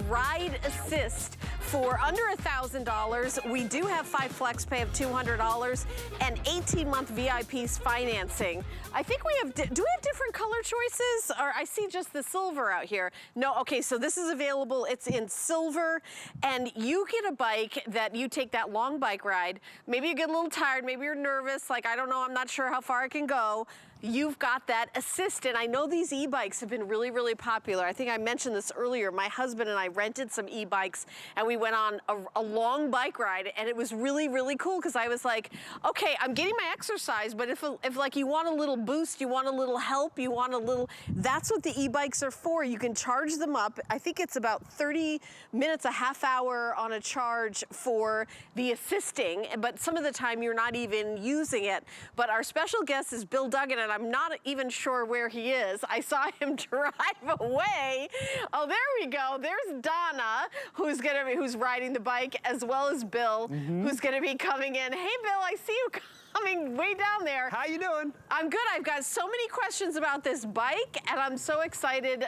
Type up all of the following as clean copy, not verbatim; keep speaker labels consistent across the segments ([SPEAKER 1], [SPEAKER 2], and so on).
[SPEAKER 1] ride assist for under $1,000. We do have 5 flex pay of $200 and 18-month VIP's financing. I think we have, do we have different color choices? Or I see just the silver out here. No, okay, so this is available. It's in silver, and you get a bike that you take that long bike ride. Maybe you get a little tired, maybe you're nervous, like I don't know, I'm not sure how far I can go. You've got that assist, and I know these e-bikes have been really, really popular. I think I mentioned this earlier. My husband and I rented some e-bikes, and we went on a long bike ride, and it was really, really cool because I was like, okay, I'm getting my exercise, but if like you want a little boost, you want a little help, you want a little, that's what the e-bikes are for. You can charge them up. I think it's about 30 minutes, a half hour on a charge for the assisting, but some of the time you're not even using it. But our special guest is Bill Duggan, and I'm not even sure where he is. I saw him drive away. Oh, there we go. There's Donna, who's riding the bike, as well as Bill, who's gonna be coming in. Hey, Bill, I see you coming way down there.
[SPEAKER 2] How you doing?
[SPEAKER 1] I'm good. I've got so many questions about this bike, and I'm so excited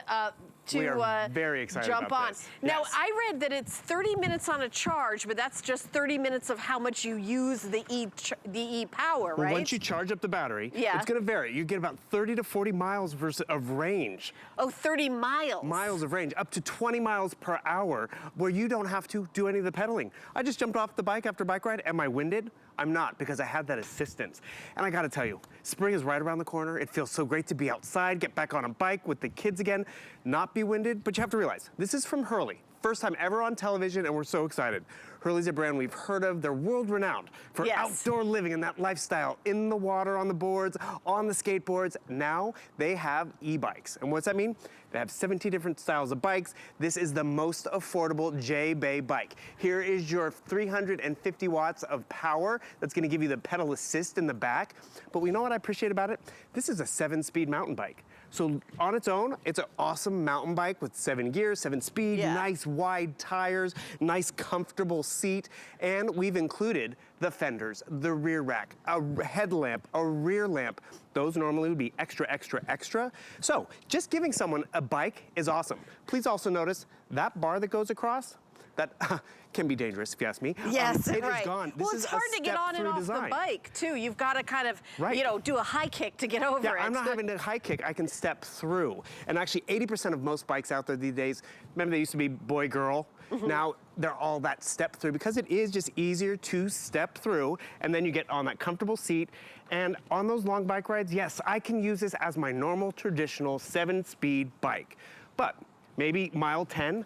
[SPEAKER 1] to
[SPEAKER 2] very excited
[SPEAKER 1] jump
[SPEAKER 2] about
[SPEAKER 1] on.
[SPEAKER 2] this.
[SPEAKER 1] Now,
[SPEAKER 2] Yes.
[SPEAKER 1] I read that it's 30 minutes on a charge, but that's just 30 minutes of how much you use the e-power, right?
[SPEAKER 2] Well, once you charge up the battery,
[SPEAKER 1] yeah,
[SPEAKER 2] it's gonna vary. You get about 30 to 40 miles of range.
[SPEAKER 1] Oh, 30 miles.
[SPEAKER 2] Miles of range, up to 20 miles per hour, where you don't have to do any of the pedaling. I just jumped off the bike after a bike ride. Am I winded? I'm not, because I had that assistance. And I gotta tell you, spring is right around the corner. It feels so great to be outside, get back on a bike with the kids again, not be winded, but you have to realize, this is from Hurley. First time ever on television, and we're so excited. Hurley's a brand we've heard of. They're world-renowned for outdoor living and that lifestyle, in the water, on the boards, on the skateboards. Now they have e-bikes. And what's that mean? They have 17 different styles of bikes. This is the most affordable JBay bike. Here is your 350 watts of power that's gonna give you the pedal assist in the back. But we know what I appreciate about it? This is a 7-speed mountain bike. So on its own, it's an awesome mountain bike with 7 gears, 7 speed, nice wide tires, nice comfortable seat, and we've included the fenders, the rear rack, a headlamp, a rear lamp. Those normally would be extra, extra, extra. So just giving someone a bike is awesome. Please also notice that bar that goes across, that can be dangerous if you ask me.
[SPEAKER 1] Yes,
[SPEAKER 2] it is gone. This
[SPEAKER 1] well, it's hard to get on and off the bike too. You've got to kind of, you know, do a high kick to get over it.
[SPEAKER 2] Yeah, I'm not having a high kick. I can step through. And actually, 80% of most bikes out there these days, remember they used to be boy, girl. Now they're all that step through, because it is just easier to step through, and then you get on that comfortable seat. And on those long bike rides, yes, I can use this as my normal traditional 7-speed bike. But maybe mile 10,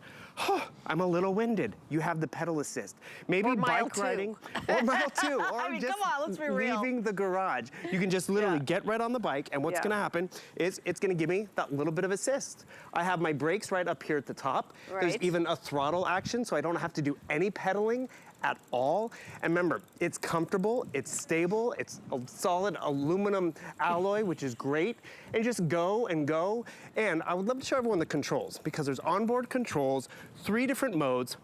[SPEAKER 2] I'm a little winded. You have the pedal assist. Maybe
[SPEAKER 1] or mile
[SPEAKER 2] bike riding, or mile 2, or
[SPEAKER 1] I mean,
[SPEAKER 2] just
[SPEAKER 1] come on, let's be real.
[SPEAKER 2] leaving the garage. You can just literally get right on the bike, and what's gonna happen is it's gonna give me that little bit of assist. I have my brakes right up here at the top. There's even a throttle action, so I don't have to do any pedaling at all. And remember, it's comfortable, it's stable, it's a solid aluminum alloy, which is great. And just go and go. And I would love to show everyone the controls, because there's onboard controls, 3 different modes,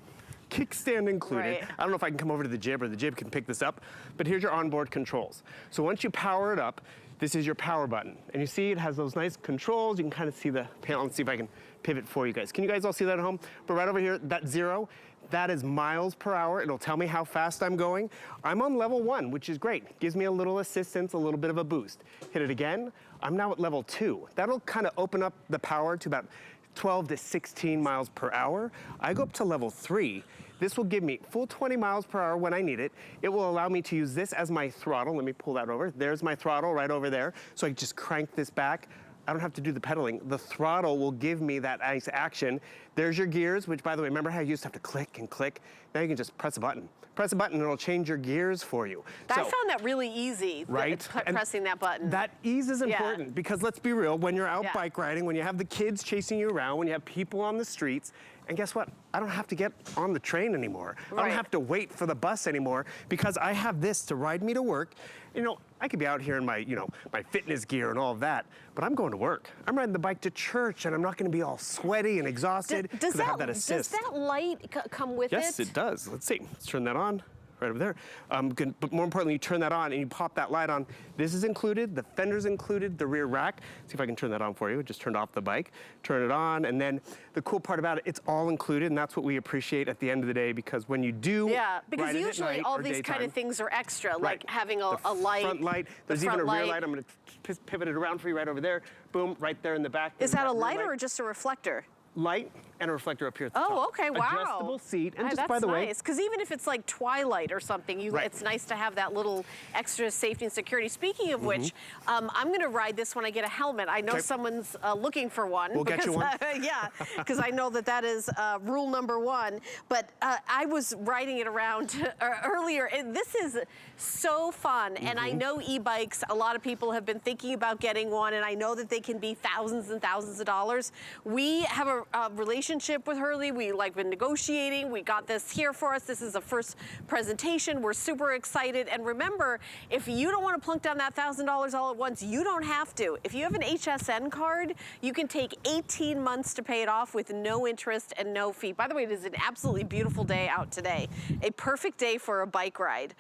[SPEAKER 2] kickstand included. I don't know if I can come over to the jib, or the jib can pick this up, but here's your onboard controls. So once you power it up, this is your power button. And you see it has those nice controls. You can kind of see the panel. Let's see if I can pivot for you guys. Can you guys all see that at home? But right over here, that 0, that is miles per hour. It'll tell me how fast I'm going. I'm on level 1, which is great. Gives me a little assistance, a little bit of a boost. Hit it again. I'm now at level 2. That'll kind of open up the power to about 12 to 16 miles per hour. I go up to level 3. This will give me full 20 miles per hour when I need it. It will allow me to use this as my throttle. Let me pull that over. There's my throttle right over there. So I can just crank this back. I don't have to do the pedaling. The throttle will give me that nice action. There's your gears, which, by the way, remember how you used to have to click and click? Now you can just press a button. Press a button and it'll change your gears for you.
[SPEAKER 1] I found that really easy, pressing that button.
[SPEAKER 2] That ease is important, because let's be real, when you're out bike riding, when you have the kids chasing you around, when you have people on the streets, and guess what? I don't have to get on the train anymore. I don't have to wait for the bus anymore, because I have this to ride me to work. You know, I could be out here in my, my fitness gear and all of that, but I'm going to work. I'm riding the bike to church, and I'm not gonna be all sweaty and exhausted because I have that assist.
[SPEAKER 1] Does that light come with it?
[SPEAKER 2] Yes, it does. Let's see. Let's turn that on. right over there. But more importantly, you turn that on and you pop that light on. This is included, the fender's included, the rear rack. See if I can turn that on for you. It just turned off the bike. Turn it on, and then the cool part about it, it's all included, and that's what we appreciate at the end of the day, because when you do
[SPEAKER 1] because usually all these kind of things are extra, like having a light.
[SPEAKER 2] Front light. There's even a rear light. I'm going to pivot it around for you right over there. Boom, right there in the back.
[SPEAKER 1] Is that a light or just a reflector?
[SPEAKER 2] Light and a reflector up here at the top.
[SPEAKER 1] Oh, okay, wow.
[SPEAKER 2] Adjustable seat, and just by the way,
[SPEAKER 1] because even if it's like twilight or something, it's nice to have that little extra safety and security. Speaking of which, I'm going to ride this when I get a helmet. I know someone's looking for one.
[SPEAKER 2] We'll get you one.
[SPEAKER 1] Yeah, because I know that is rule number 1. But I was riding it around earlier, and this is so fun. And I know e-bikes, a lot of people have been thinking about getting one, and I know that they can be thousands and thousands of dollars. We have a relationship with Hurley. We been negotiating. We got this here for us. This is the first presentation. We're super excited. And remember, if you don't want to plunk down that $1,000 all at once, you don't have to. If you have an HSN card, you can take 18 months to pay it off with no interest and no fee. By the way, it is an absolutely beautiful day out today. A perfect day for a bike ride.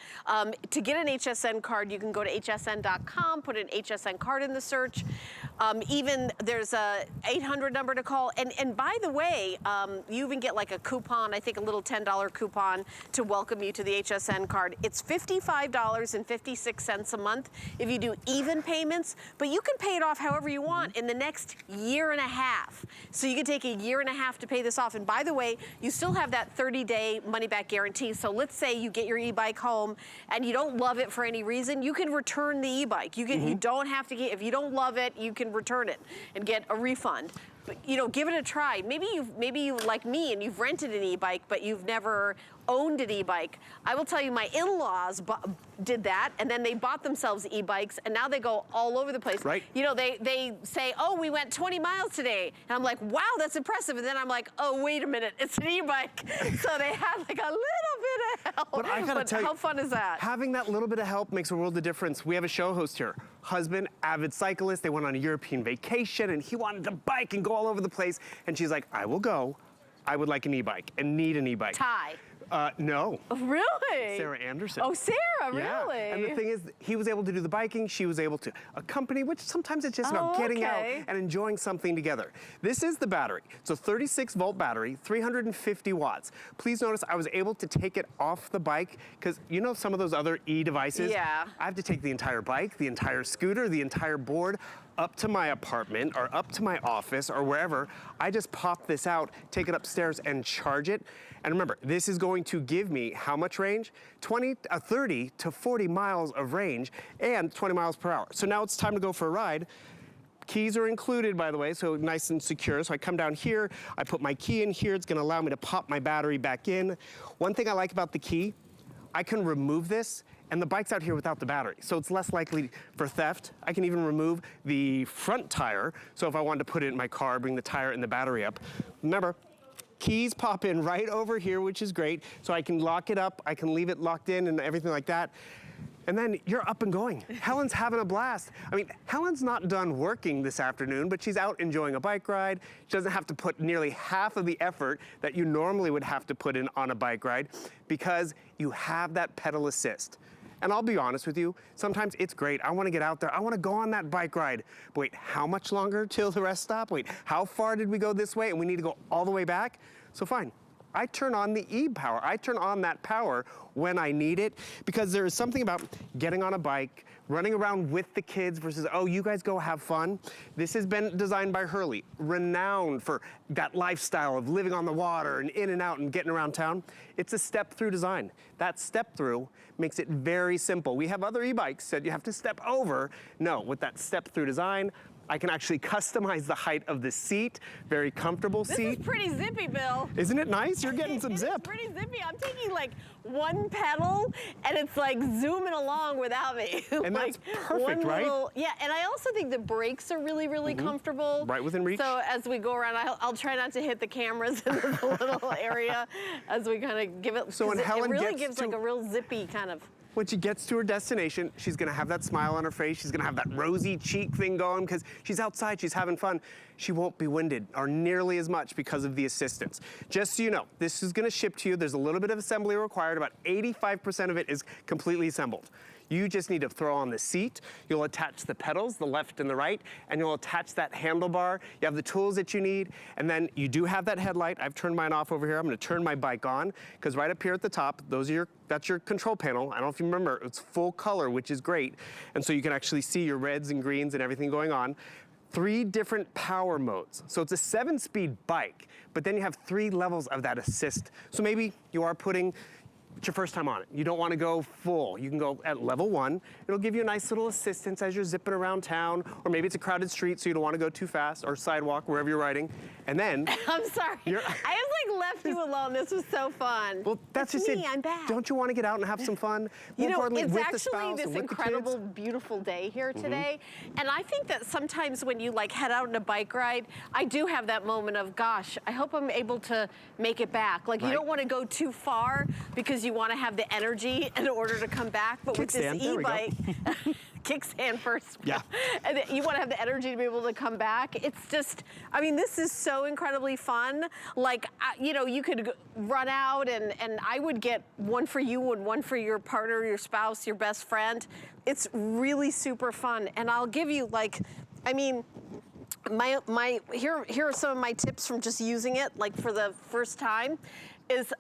[SPEAKER 1] To get an HSN card, you can go to hsn.com, put an HSN card in the search. Even there's a 800 number to call. And by the way, you even get like a coupon, I think a little $10 coupon to welcome you to the HSN card. It's $55.56 a month if you do even payments, but you can pay it off however you want in the next year and a half. So you can take a year and a half to pay this off. And by the way, you still have that 30-day money-back guarantee. So let's say you get your e-bike home and you don't love it for any reason, you can return the e-bike. You can, you don't have to get, if you don't love it, you can return it and get a refund. But, give it a try. Maybe you like me and you've rented an e-bike, but you've never owned an e-bike. I will tell you, my in-laws did that, and then they bought themselves e-bikes, and now they go all over the place.
[SPEAKER 2] Right.
[SPEAKER 1] They say, oh, we went 20 miles today. And I'm like, wow, that's impressive. And then I'm like, oh, wait a minute, it's an e-bike. So they had like a little bit of help.
[SPEAKER 2] But I gotta tell you,
[SPEAKER 1] how fun is that?
[SPEAKER 2] Having that little bit of help makes a world of difference. We have a show host here, husband, avid cyclist. They went on a European vacation, and he wanted to bike and go all over the place. And she's like, I will go. I would like an e-bike and need an e-bike.
[SPEAKER 1] Ty.
[SPEAKER 2] No.
[SPEAKER 1] Really?
[SPEAKER 2] Sarah Anderson.
[SPEAKER 1] Oh, Sarah,
[SPEAKER 2] yeah.
[SPEAKER 1] really?
[SPEAKER 2] And the thing is, he was able to do the biking, she was able to accompany, which sometimes it's just about getting out and enjoying something together. This is the battery. It's a 36-volt battery, 350 watts. Please notice I was able to take it off the bike, because some of those other e-devices?
[SPEAKER 1] Yeah.
[SPEAKER 2] I have to take the entire bike, the entire scooter, the entire board, up to my apartment or up to my office or wherever. I just pop this out, take it upstairs and charge it. And remember, this is going to give me how much range? 30 to 40 miles of range and 20 miles per hour. So now it's time to go for a ride. Keys are included, by the way, so nice and secure. So I come down here, I put my key in here. It's gonna allow me to pop my battery back in. One thing I like about the key, I can remove this, and the bike's out here without the battery, so it's less likely for theft. I can even remove the front tire, so if I wanted to put it in my car, bring the tire and the battery up. Remember, keys pop in right over here, which is great, so I can lock it up, I can leave it locked in and everything like that. And then you're up and going. Helen's having a blast. I mean, Helen's not done working this afternoon, but she's out enjoying a bike ride. She doesn't have to put nearly half of the effort that you normally would have to put in on a bike ride because you have that pedal assist. And I'll be honest with you, sometimes it's great. I want to get out there. I want to go on that bike ride. But wait, how much longer till the rest stop? Wait, how far did we go this way and we need to go all the way back? So fine. I turn on the e-power. I turn on that power when I need it, because there is something about getting on a bike, running around with the kids versus, oh, you guys go have fun. This has been designed by Hurley, renowned for that lifestyle of living on the water and in and out and getting around town. It's a step-through design. That step-through makes it very simple. We have other e-bikes that you have to step over. No, with that step-through design, I can actually customize the height of the seat, very comfortable seat.
[SPEAKER 1] This is pretty zippy, Bill.
[SPEAKER 2] Isn't it nice? You're getting some zip.
[SPEAKER 1] It's pretty zippy. I'm taking like one pedal and it's like zooming along without me.
[SPEAKER 2] And
[SPEAKER 1] like
[SPEAKER 2] that's perfect, right?
[SPEAKER 1] Yeah, and I also think the brakes are really, really comfortable.
[SPEAKER 2] Right within reach.
[SPEAKER 1] So as we go around, I'll try not to hit the cameras in this little area as we kind of give it.
[SPEAKER 2] So when Helen
[SPEAKER 1] it really
[SPEAKER 2] gets
[SPEAKER 1] gives like a real zippy kind of.
[SPEAKER 2] when she gets to her destination, she's gonna have that smile on her face. She's gonna have that rosy cheek thing going because she's outside, she's having fun. She won't be winded or nearly as much because of the assistance. Just so you know, this is gonna ship to you. There's a little bit of assembly required. About 85% of it is completely assembled. You just need to throw on the seat. You'll attach the pedals, the left and the right, and you'll attach that handlebar. You have the tools that you need, and then you do have that headlight. I've turned mine off over here. I'm gonna turn my bike on, because right up here at the top, that's your control panel. I don't know if you remember, it's full color, which is great. And so you can actually see your reds and greens and everything going on. 3 different power modes. So it's a 7-speed bike, but then you have 3 levels of that assist. So maybe you are it's your first time on it. You don't want to go full. You can go at level 1. It'll give you a nice little assistance as you're zipping around town, or maybe it's a crowded street, so you don't want to go too fast, or sidewalk, wherever you're riding. And then
[SPEAKER 1] I'm sorry. I was like left you alone. This was so fun.
[SPEAKER 2] Well, that's just
[SPEAKER 1] me.
[SPEAKER 2] it.
[SPEAKER 1] I'm back.
[SPEAKER 2] Don't you want to get out and have some fun?
[SPEAKER 1] You know, it's
[SPEAKER 2] with
[SPEAKER 1] actually
[SPEAKER 2] the spouse
[SPEAKER 1] this
[SPEAKER 2] and with
[SPEAKER 1] incredible,
[SPEAKER 2] the kids.
[SPEAKER 1] beautiful day here today. And I think that sometimes when you like head out on a bike ride, I do have that moment of, gosh, I hope I'm able to make it back. Like, you don't want to go too far because you want to have the energy in order to come back. But with this e-bike, kickstand first.
[SPEAKER 2] Yeah.
[SPEAKER 1] And you want to have the energy to be able to come back. It's just, I mean, this is so incredibly fun. Like, you know, you could run out and I would get one for you and one for your partner, your spouse, your best friend. It's really super fun. And I'll give you like, I mean, here are some of my tips from just using it, like for the first time, is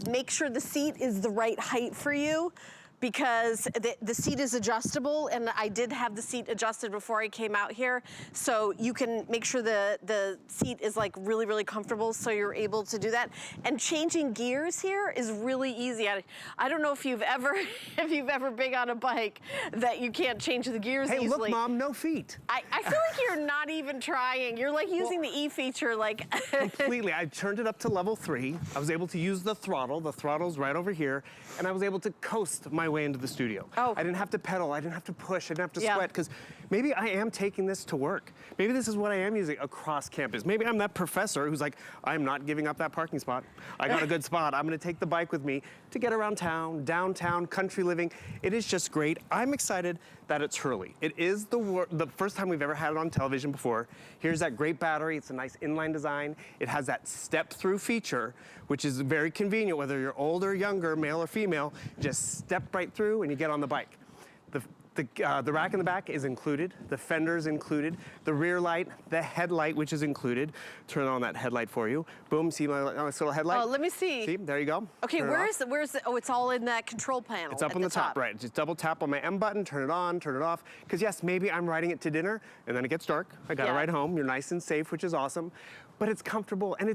[SPEAKER 1] make sure the seat is the right height for you, because the seat is adjustable, and I did have the seat adjusted before I came out here, so you can make sure the seat is like really, really comfortable, so you're able to do that. And changing gears here is really easy. I don't know if you've ever been on a bike that you can't change the gears easily.
[SPEAKER 2] Hey, look, Mom, no feet.
[SPEAKER 1] I feel like you're not even trying. You're like using the E feature like...
[SPEAKER 2] Completely. I turned it up to level 3. I was able to use the throttle. The throttle's right over here, and I was able to coast my way into the studio.
[SPEAKER 1] Oh.
[SPEAKER 2] I didn't have to pedal, I didn't have to push, I didn't have to sweat, because maybe I am taking this to work. Maybe this is what I am using across campus. Maybe I'm that professor who's like, I'm not giving up that parking spot. I got a good spot. I'm gonna take the bike with me to get around town, downtown, country living. It is just great. I'm excited that it's Hurley. It is the first time we've ever had it on television before. Here's that great battery. It's a nice inline design. It has that step-through feature, which is very convenient, whether you're old or younger, male or female. Just step right through and you get on the bike. The rack in the back is included, the fenders included, the rear light, the headlight, which is included. Turn on that headlight for you. Boom, see my nice little headlight?
[SPEAKER 1] Oh, let me see.
[SPEAKER 2] See, there you go.
[SPEAKER 1] Okay, where's the, oh, it's all in that control panel.
[SPEAKER 2] It's up on the top, right. Just double tap on my M button, turn it on, turn it off. Because yes, maybe I'm riding it to dinner and then it gets dark. I gotta ride home. You're nice and safe, which is awesome. But it's comfortable and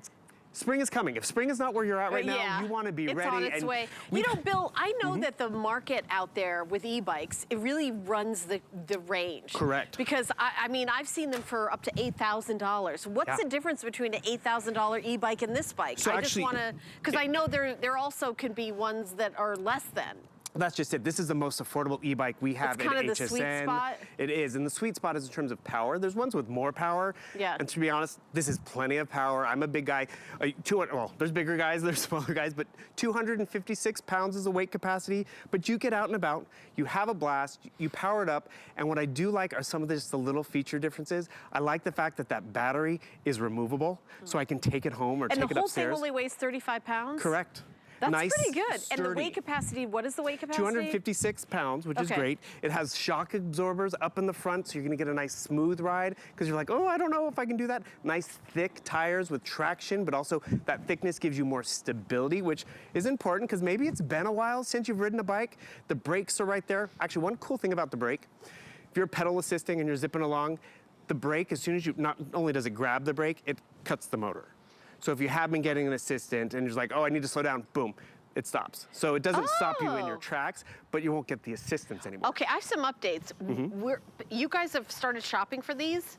[SPEAKER 2] spring is coming. If spring is not where you're at right now, you want to be ready.
[SPEAKER 1] It's on its way. You know, Bill, I know that the market out there with e-bikes, it really runs the range.
[SPEAKER 2] Correct.
[SPEAKER 1] Because, I mean, I've seen them for up to $8,000. What's the difference between an $8,000 e-bike and this bike?
[SPEAKER 2] So
[SPEAKER 1] I just want to, because I know there also can be ones that are less than.
[SPEAKER 2] That's just it. This is the most affordable e-bike we have at HSN.
[SPEAKER 1] It's kind of the sweet spot.
[SPEAKER 2] It is, and the sweet spot is in terms of power. There's ones with more power.
[SPEAKER 1] Yeah.
[SPEAKER 2] And to be honest, this is plenty of power. I'm a big guy. Well, there's bigger guys, there's smaller guys, but 256 pounds is the weight capacity. But you get out and about, you have a blast, you power it up, and what I do like are some of just the little feature differences. I like the fact that that battery is removable, so I can take it home or take it upstairs.
[SPEAKER 1] And the whole thing only weighs 35 pounds?
[SPEAKER 2] Correct.
[SPEAKER 1] That's
[SPEAKER 2] nice,
[SPEAKER 1] pretty good.
[SPEAKER 2] sturdy.
[SPEAKER 1] And the weight capacity, what is the weight capacity?
[SPEAKER 2] 256 pounds, which is great. It has shock absorbers up in the front, so you're gonna get a nice smooth ride, because you're like, oh, I don't know if I can do that. Nice thick tires with traction, but also that thickness gives you more stability, which is important, because maybe it's been a while since you've ridden a bike. The brakes are right there. Actually, one cool thing about the brake, if you're pedal assisting and you're zipping along, the brake, as soon as not only does it grab the brake, it cuts the motor. So if you have been getting an assistant and you're just like, oh, I need to slow down, boom, it stops. So it doesn't stop you in your tracks, but you won't get the assistance anymore.
[SPEAKER 1] Okay, I have some updates. You guys have started shopping for these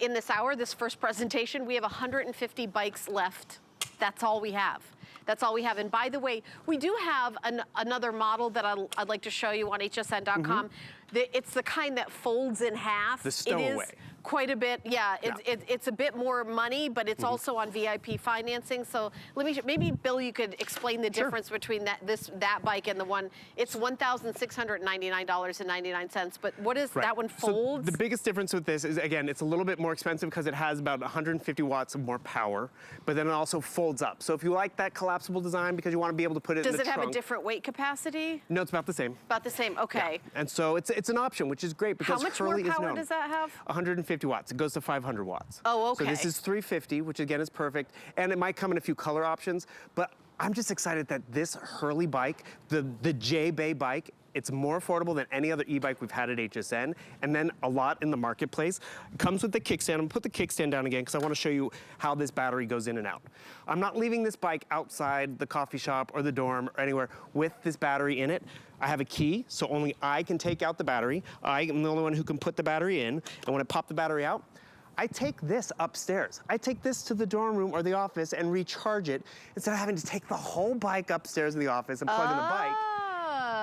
[SPEAKER 1] in this hour, this first presentation. We have 150 bikes left. That's all we have. That's all we have. And by the way, we do have another model that I'd like to show you on hsn.com. It's the kind that folds in half.
[SPEAKER 2] The stowaway.
[SPEAKER 1] It is quite a bit, it's a bit more money, but it's also on VIP financing. So maybe Bill, you could explain the difference between that bike and the one. It's $1,699.99, but what is that one folds?
[SPEAKER 2] So the biggest difference with this is, again, it's a little bit more expensive because it has about 150 watts of more power, but then it also folds up. So if you like that collapsible design because you want to be able to put it in the trunk.
[SPEAKER 1] Does it have a different weight capacity?
[SPEAKER 2] No, it's about the same.
[SPEAKER 1] About the same, okay.
[SPEAKER 2] Yeah. And so it's an option, which is great because Hurley is known.
[SPEAKER 1] How much more power does that have?
[SPEAKER 2] 150 watts. It goes to 500 watts.
[SPEAKER 1] Oh, okay.
[SPEAKER 2] So this is 350, which again is perfect. And it might come in a few color options, but I'm just excited that this Hurley bike, the JBay bike, it's more affordable than any other e-bike we've had at HSN, and then a lot in the marketplace. It comes with the kickstand. I'm gonna put the kickstand down again because I want to show you how this battery goes in and out. I'm not leaving this bike outside the coffee shop or the dorm or anywhere with this battery in it. I have a key, so only I can take out the battery. I am the only one who can put the battery in, and when I pop the battery out, I take this upstairs. I take this to the dorm room or the office and recharge it instead of having to take the whole bike upstairs in the office and plug in the bike.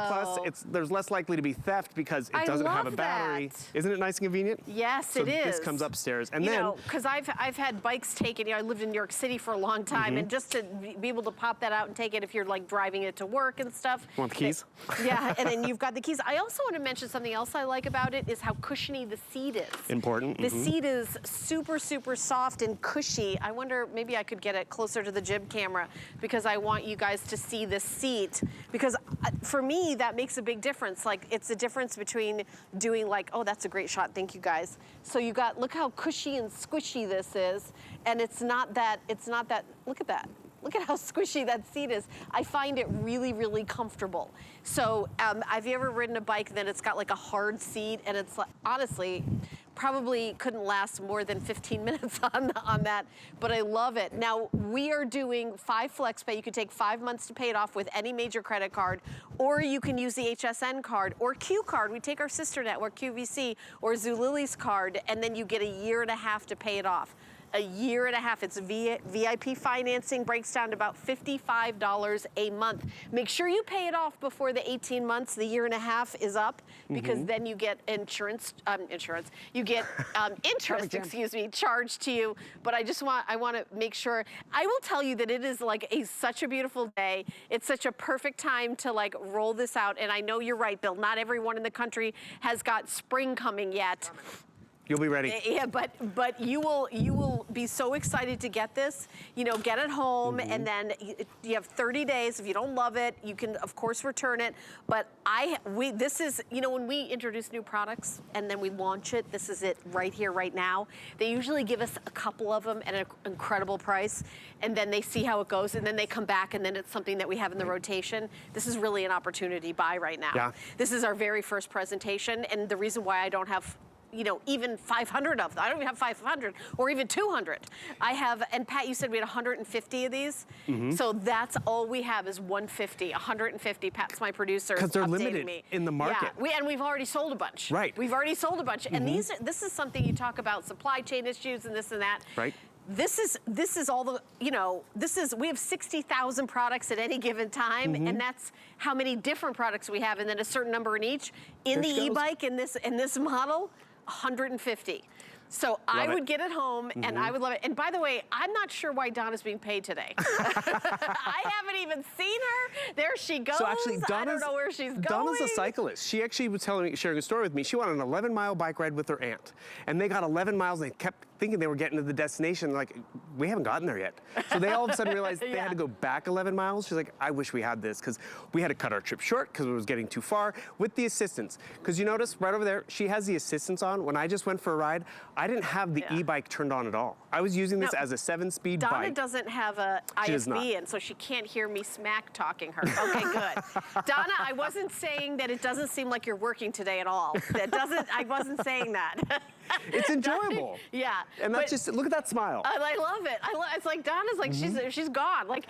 [SPEAKER 2] Plus, there's less likely to be theft because it doesn't have a battery. Isn't it nice and convenient?
[SPEAKER 1] Yes, it is.
[SPEAKER 2] This comes upstairs, and
[SPEAKER 1] because I've had bikes taken. I lived in New York City for a long time, and just to be able to pop that out and take it if you're like driving it to work and stuff.
[SPEAKER 2] Want the keys?
[SPEAKER 1] Yeah, and then you've got the keys. I also want to mention something else I like about it is how cushiony the seat is.
[SPEAKER 2] Important.
[SPEAKER 1] The seat is super, super soft and cushy. I wonder, maybe I could get it closer to the jib camera because I want you guys to see the seat. Because for me, that makes a big difference. Like, it's a difference between doing like, oh, that's a great shot, thank you guys. So you got, look how cushy and squishy this is. And it's not that, look at that. Look at how squishy that seat is. I find it really, really comfortable. So have you ever ridden a bike that it's got like a hard seat and it's like, honestly, probably couldn't last more than 15 minutes on that, but I love it. Now, we are doing 5 flex pay. You can take 5 months to pay it off with any major credit card, or you can use the HSN card or Q card. We take our sister network, QVC, or Zulily's card, and then you get a year and a half to pay it off. A year and a half. It's VIP financing, breaks down to about $55 a month. Make sure you pay it off before the 18 months, the year and a half is up, because then you get you get interest, excuse me, charged to you. But I want to make sure, I will tell you that it is like such a beautiful day. It's such a perfect time to like roll this out. And I know you're right, Bill, not everyone in the country has got spring coming yet.
[SPEAKER 2] You'll be ready.
[SPEAKER 1] Yeah, but you will be so excited to get this. You know, get it home, and then you have 30 days. If you don't love it, you can of course return it. But this is, you know, when we introduce new products and then we launch it, this is it right here, right now. They usually give us a couple of them at an incredible price, and then they see how it goes, and then they come back, and then it's something that we have in the rotation. This is really an opportunity buy right now. Yeah. This is our very first presentation, and the reason why I don't have, you know, even 500 of them. I don't even have 500 or even 200. I have, and Pat, you said we had 150 of these. So that's all we have is 150. Pat's my producer.
[SPEAKER 2] Because they're limited in the market.
[SPEAKER 1] Yeah, and we've already sold a bunch. Right. We've already sold a bunch. And this is something you talk about, supply chain issues and this and that. Right. This is all the, you know, we have 60,000 products at any given time, and that's how many different products we have, and then a certain number in each. In the e-bike, in this model, 150. So I would get it home, and I would love it. And by the way, I'm not sure why Donna's being paid today. I haven't even seen her. There she goes.
[SPEAKER 2] So actually,
[SPEAKER 1] I don't know where she's going.
[SPEAKER 2] Donna's a cyclist. She actually was sharing a story with me. She went on an 11-mile bike ride with her aunt, and they got 11 miles, and they kept thinking they were getting to the destination. Like, we haven't gotten there yet. So they all of a sudden realized they had to go back 11 miles. She's like, I wish we had this, because we had to cut our trip short because it was getting too far with the assistance. Because you notice right over there, she has the assistance on. When I just went for a ride, I didn't have the e-bike turned on at all. I was using this as a 7-speed bike.
[SPEAKER 1] Donna doesn't have a ISB, and so she can't hear me smack talking her. Okay, good. Donna, I wasn't saying that it doesn't seem like you're working today at all. I wasn't saying that.
[SPEAKER 2] It's enjoyable.
[SPEAKER 1] Yeah.
[SPEAKER 2] And that's just, look at that smile.
[SPEAKER 1] I love it. It's like Donna's like, she's gone. Like,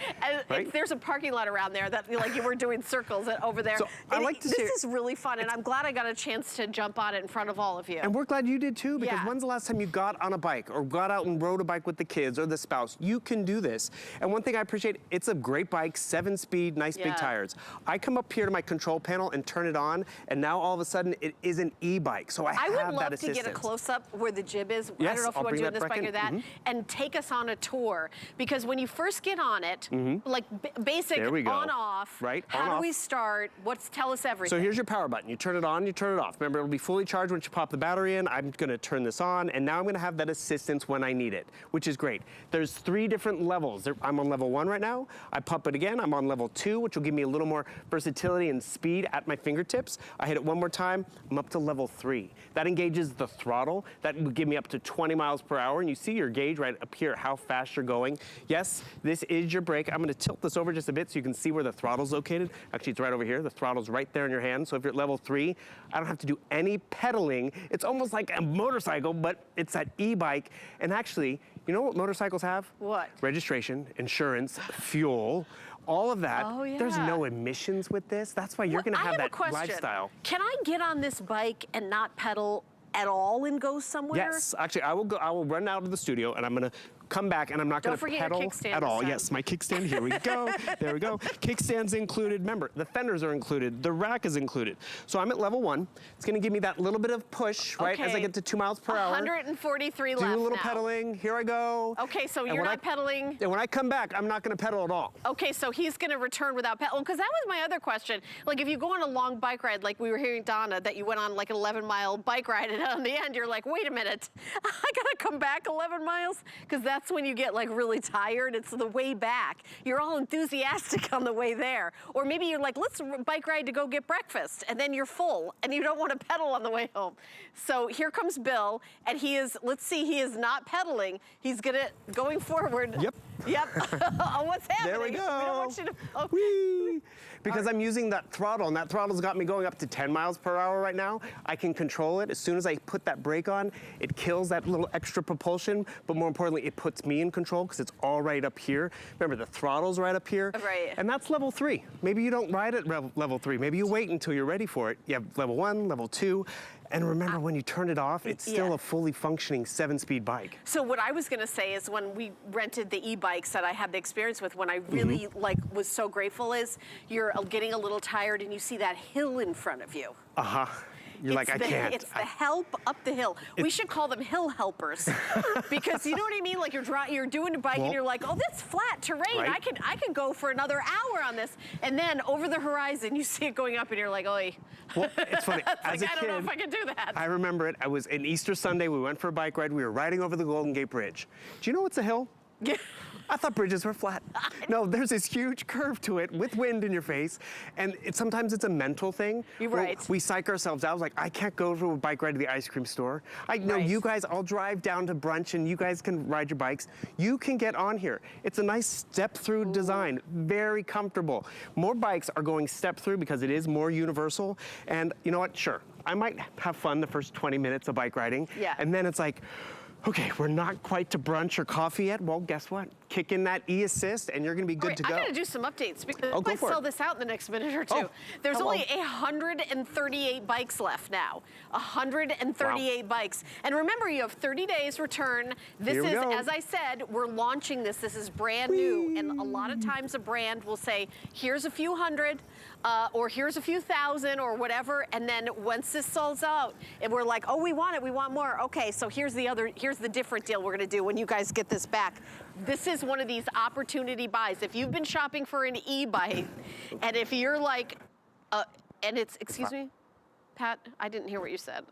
[SPEAKER 2] Right?
[SPEAKER 1] there's a parking lot around there that like you were doing circles over there.
[SPEAKER 2] So I like to
[SPEAKER 1] this is really fun, and I'm glad I got a chance to jump on it in front of all of you.
[SPEAKER 2] And we're glad you did too, because
[SPEAKER 1] Yeah.
[SPEAKER 2] when's the last time you got on a bike or got out and rode a bike with the kids or the spouse? You can do this. And one thing I appreciate, it's a great bike, 7-speed, nice big tires. I come up here to my control panel and turn it on, and now all of a sudden it is an e-bike. So I have that assistance.
[SPEAKER 1] would love to get a close-up where the jib is.
[SPEAKER 2] Yes,
[SPEAKER 1] I don't know if
[SPEAKER 2] I'll
[SPEAKER 1] you want to
[SPEAKER 2] bring
[SPEAKER 1] do it this
[SPEAKER 2] that
[SPEAKER 1] bike
[SPEAKER 2] back
[SPEAKER 1] or that,
[SPEAKER 2] in.
[SPEAKER 1] and take us on a tour. Because when you first get on it, like basic
[SPEAKER 2] There we go.
[SPEAKER 1] on off,
[SPEAKER 2] Right,
[SPEAKER 1] how
[SPEAKER 2] on
[SPEAKER 1] do
[SPEAKER 2] off.
[SPEAKER 1] we start? Tell us everything.
[SPEAKER 2] So here's your power button. You turn it on, you turn it off. Remember, it'll be fully charged once you pop the battery in. I'm gonna turn this on, and now I'm gonna have that assistance when I need it, which is great. There's 3 different levels. I'm on level 1 right now. I pop it again, I'm on level 2, which will give me a little more versatility and speed at my fingertips. I hit it one more time, I'm up to level 3. That engages the throttle. That will give me up to 20 miles per hour, and you see your gauge right up here, how fast you're going. Yes, this is your brake. I'm gonna tilt this over just a bit so you can see where the throttle's located. Actually, it's right over here. The throttle's right there in your hand. So if you're at level 3, I don't have to do any pedaling. It's almost like a motorcycle, but it's that e-bike. And actually, you know what motorcycles have?
[SPEAKER 1] What?
[SPEAKER 2] Registration, insurance, fuel, all of that.
[SPEAKER 1] Oh, yeah.
[SPEAKER 2] There's no emissions with this. That's why you're gonna have that lifestyle.
[SPEAKER 1] Can I get on this bike and not pedal at all and go somewhere?
[SPEAKER 2] Yes, actually, I will run out of the studio and I'm gonna come back and I'm not gonna pedal at all. Yes, my kickstand, here we go. There we go. Kickstand's included. Remember, the fenders are included. The rack is included. So I'm at level 1. It's gonna give me that little bit of push, right, as I get to 2 miles per hour.
[SPEAKER 1] 143 left
[SPEAKER 2] Do a little
[SPEAKER 1] now.
[SPEAKER 2] pedaling. Here I go.
[SPEAKER 1] Okay, so you're not pedaling.
[SPEAKER 2] And when I come back, I'm not gonna pedal at all.
[SPEAKER 1] Okay, so he's gonna return without pedal. Because that was my other question. Like if you go on a long bike ride, like we were hearing Donna, that you went on like an 11-mile bike ride, and on the end you're like, wait a minute, I gotta come back 11 miles? Because that's when you get like really tired. It's the way back. You're all enthusiastic on the way there. Or maybe you're like, let's bike ride to go get breakfast, and then you're full and you don't want to pedal on the way home. So here comes Bill, and he is, let's see, he is not pedaling. He's going forward.
[SPEAKER 2] Yep.
[SPEAKER 1] Yep. Oh, what's happening?
[SPEAKER 2] There we go.
[SPEAKER 1] We don't want you to, oh.
[SPEAKER 2] Whee! Because I'm using that throttle, and that throttle's got me going up to 10 miles per hour right now. I can control it. As soon as I put that brake on, it kills that little extra propulsion, but more importantly, it puts me in control because it's all right up here. Remember, the throttle's right up here.
[SPEAKER 1] Right.
[SPEAKER 2] And that's level 3. Maybe you don't ride at level 3. Maybe you wait until you're ready for it. You have level 1, level 2. And remember, when you turn it off, it's still a fully functioning 7-speed bike.
[SPEAKER 1] So what I was gonna say is when we rented the e-bikes that I had the experience with, when I really was so grateful, is you're getting a little tired and you see that hill in front of you.
[SPEAKER 2] Uh-huh. You're like, I can't.
[SPEAKER 1] It's the help up the hill. We should call them hill helpers, because you know what I mean. Like you're doing a bike and you're like, oh, that's flat terrain.
[SPEAKER 2] Right.
[SPEAKER 1] I can go for another hour on this. And then over the horizon, you see it going up, and you're like, oi.
[SPEAKER 2] Well, it's funny. As a
[SPEAKER 1] I don't know if I can do that.
[SPEAKER 2] I remember it. I was an Easter Sunday. We went for a bike ride. We were riding over the Golden Gate Bridge. Do you know what's a hill?
[SPEAKER 1] Yeah.
[SPEAKER 2] I thought bridges were flat. No, there's this huge curve to it with wind in your face, and sometimes it's a mental thing.
[SPEAKER 1] You're right.
[SPEAKER 2] We psych ourselves out. I was like, I can't go for a bike ride to the ice cream store. I know you guys, I'll drive down to brunch and you guys can ride your bikes. You can get on here. It's a nice step-through design, very comfortable. More bikes are going step-through because it is more universal, and you know what, sure, I might have fun the first 20 minutes of bike riding, and then it's like, okay, we're not quite to brunch or coffee yet. Well, guess what? Kick in that e-assist and you're gonna be good to go.
[SPEAKER 1] I gotta do some updates because I
[SPEAKER 2] go
[SPEAKER 1] might
[SPEAKER 2] for
[SPEAKER 1] sell
[SPEAKER 2] it.
[SPEAKER 1] this out in the next minute or two. There's only 138 bikes left now. 138 bikes. And remember, you have 30 days return. This is, as I said, we're launching this. This is brand new. And a lot of times a brand will say, here's a few hundred, or here's a few thousand, or whatever. And then once this sells out, and we're like, oh, we want it, we want more. Okay, so here's the different deal we're gonna do when you guys get this back. This is one of these opportunity buys. If you've been shopping for an e-bike, and if you're like, and it's, excuse me, Pat, I didn't hear what you said.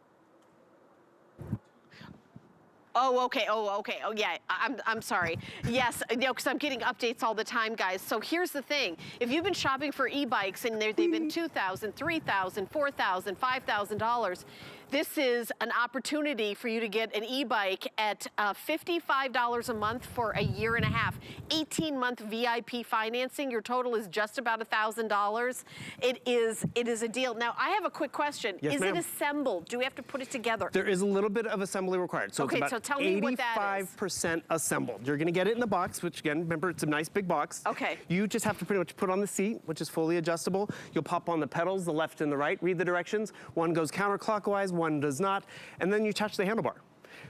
[SPEAKER 1] Oh, okay. Oh, okay. Oh, yeah. I'm sorry. Yes, because I'm getting updates all the time, guys. So here's the thing: if you've been shopping for e-bikes and they've been $2,000, $3,000, $4,000, $5,000, This is an opportunity for you to get an e-bike at $55 a month for a year and a half. 18-month VIP financing. Your total is just about $1,000. It is a deal. Now, I have a quick question.
[SPEAKER 2] Yes,
[SPEAKER 1] is
[SPEAKER 2] ma'am.
[SPEAKER 1] it assembled? Do we have to put it together?
[SPEAKER 2] There is a little bit of assembly required. So
[SPEAKER 1] okay,
[SPEAKER 2] it's
[SPEAKER 1] so
[SPEAKER 2] about
[SPEAKER 1] tell me what that is.
[SPEAKER 2] 85% assembled. You're gonna get it in the box, which again, remember, it's a nice big box.
[SPEAKER 1] Okay.
[SPEAKER 2] You just have to pretty much put on the seat, which is fully adjustable. You'll pop on the pedals, the left and the right, read the directions. One goes counterclockwise, one does not, and then you touch the handlebar.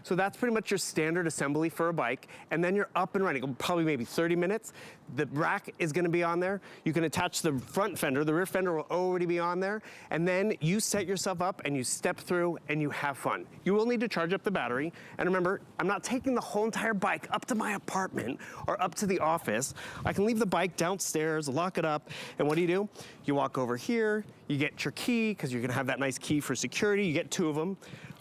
[SPEAKER 2] So that's pretty much your standard assembly for a bike, and then you're up and running. Probably maybe 30 minutes. The rack is gonna be on there. You can attach the front fender. The rear fender will already be on there, and then you set yourself up and you step through and you have fun. You will need to charge up the battery, and remember, I'm not taking the whole entire bike up to my apartment or up to the office. I can leave the bike downstairs, lock it up, and what do? You walk over here, you get your key, because you're gonna have that nice key for security. You get 2 of them.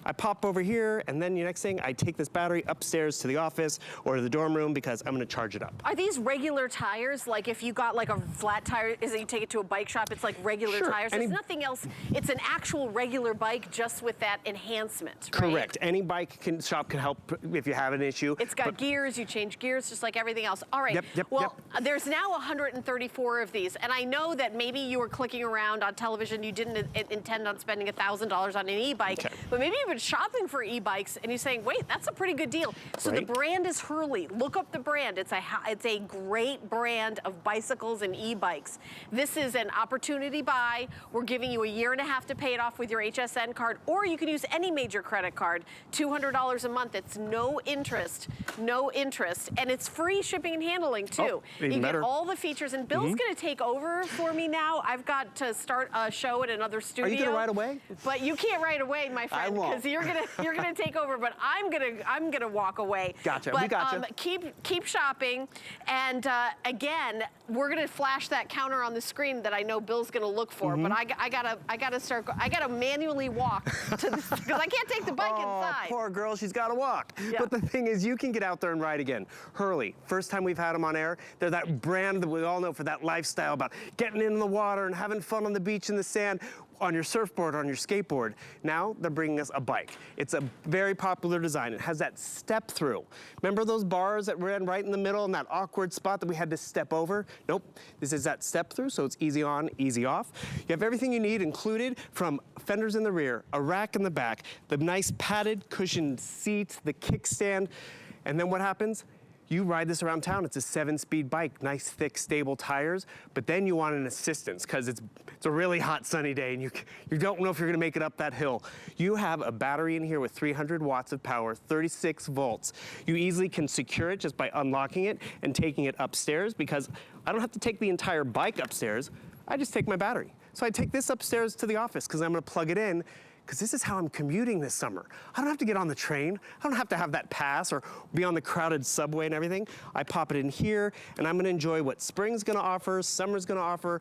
[SPEAKER 2] I pop over here, and then the next thing, I take this battery upstairs to the office or to the dorm room because I'm gonna charge it up.
[SPEAKER 1] Are these regular tires? Like if you got like a flat tire, is it you take it to a bike shop, it's like regular tires? There's nothing else, it's an actual regular bike just with that enhancement, right?
[SPEAKER 2] Correct. Any bike shop can help if you have an issue.
[SPEAKER 1] It's got gears, you change gears just like everything else. All right, there's now 134 of these, and I know that maybe you were clicking around on television, you didn't intend on spending $1,000 on an e-bike, but maybe you've been shopping for e-bikes and you're saying, wait, that's a pretty good deal. So the brand is Hurley. Look up the brand. It's a great brand of bicycles and e-bikes. This is an opportunity buy. We're giving you a year and a half to pay it off with your HSN card, or you can use any major credit card. $200 a month. It's no interest, and it's free shipping and handling too. You get all the features, and Bill's gonna take over for me now. I've got to start a show at another studio.
[SPEAKER 2] Are you gonna ride away?
[SPEAKER 1] But you can't ride away, my friend, because you're gonna take over. But I'm gonna walk away.
[SPEAKER 2] Gotcha.
[SPEAKER 1] But
[SPEAKER 2] we gotcha.
[SPEAKER 1] Keep shopping, and again, we're gonna flash that counter on the screen that I know Bill's gonna look for. But I gotta manually walk to this because I can't take the bike inside.
[SPEAKER 2] Poor girl, she's gotta walk.
[SPEAKER 1] Yeah.
[SPEAKER 2] But the thing is, you can get out there and ride again. Hurley, first time we've had them on air. They're that brand that we all know for that lifestyle about getting in the water and having fun on the beach in the sand, on your surfboard, on your skateboard. Now they're bringing us a bike. It's a very popular design. It has that step through. Remember those bars that ran right in the middle in that awkward spot that we had to step over? Nope, this is that step through, so it's easy on, easy off. You have everything you need included, from fenders in the rear, a rack in the back, the nice padded cushioned seats, the kickstand, and then what happens? You ride this around town. It's a 7-speed bike, nice, thick, stable tires, but then you want an assistance because it's a really hot, sunny day and you don't know if you're gonna make it up that hill. You have a battery in here with 300 watts of power, 36 volts. You easily can secure it just by unlocking it and taking it upstairs, because I don't have to take the entire bike upstairs. I just take my battery. So I take this upstairs to the office because I'm gonna plug it in, because this is how I'm commuting this summer. I don't have to get on the train. I don't have to have that pass or be on the crowded subway and everything. I pop it in here, and I'm gonna enjoy what spring's gonna offer, summer's gonna offer,